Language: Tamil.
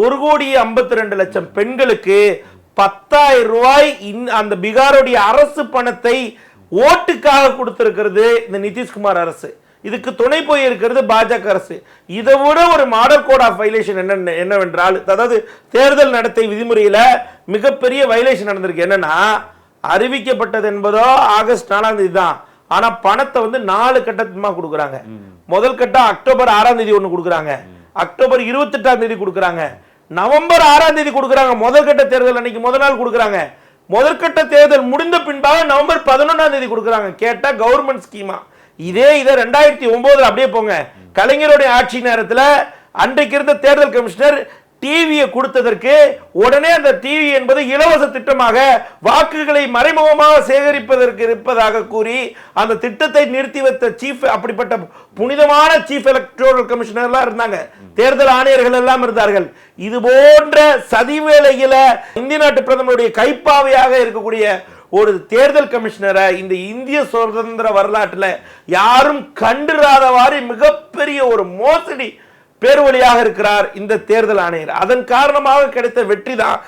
1,52,00,000 பெண்களுக்கு 10,000 ரூபாய் அந்த பீகாருடைய அரசு பணத்தை ஓட்டுக்காக கொடுத்திருக்கிறது இந்த நிதிஷ்குமார் அரசு. இதுக்கு துணை போய் இருக்கிறது பாஜக அரசு. இதை விட ஒரு மாடல் கோட் ஆஃப் வயலேஷன் என்னவென்றால், அதாவது தேர்தல் நடத்தை விதிமுறையில மிகப்பெரிய வயலேஷன் நடந்திருக்கு. என்னன்னா, அறிவிக்கப்பட்டது என்பதோ ஆகஸ்ட் 4ஆம் தேதி தான். ஆனா பணத்தை 4 கட்டமா கொடுக்குறாங்க. முதல் கட்டம் அக்டோபர் 6ஆம் தேதி ஒண்ணு கொடுக்குறாங்க, அக்டோபர் 28ஆம் தேதி கொடுக்குறாங்க, நவம்பர் 6ஆம் தேதி கொடுக்குறாங்க. முதல் கட்ட தேர்தல் அன்னைக்கு முதல் நாள் கொடுக்குறாங்க. முதற்கட்ட தேர்தல் முடிந்த பின்பாக நவம்பர் 11ஆம் தேதி கொடுக்குறாங்க. கேட்டா கவர்மெண்ட் ஸ்கீமா. இதை 2009 அப்படியே போங்க. கலைஞருடைய ஆட்சி நேரத்தில் அன்றைக்கு இருந்த தேர்தல் கமிஷனர் டிவியை கொடுத்ததற்கு உடனே அந்த டிவி என்பது இலவச திட்டமாக வாக்குகளை மறைமுகமாக சேகரிப்பதற்கு இருப்பதாக கூறி அந்த திட்டத்தை நிறுத்தி வைத்த சீஃப், அப்படிப்பட்ட புனிதமான சீஃப் எலக்டோரல் கமிஷனர்லாம் இருந்தாங்க, தேர்தல் ஆணையர்கள் எல்லாம் இருந்தார்கள். இது போன்ற சதி வேளையில இந்திய நாட்டு பிரதமருடைய கைப்பாவையாக இருக்கக்கூடிய ஒரு தேர்தல் கமிஷனரை இந்த இந்திய சுதந்திர வரலாற்றில் யாரும் கண்டிராதவாறு மிகப்பெரிய ஒரு மோசடி பேர் வழியாக இருக்கிறார் இந்த தேர்தல் ஆணையர். அதன் காரணமாக கிடைத்த வெற்றி தான்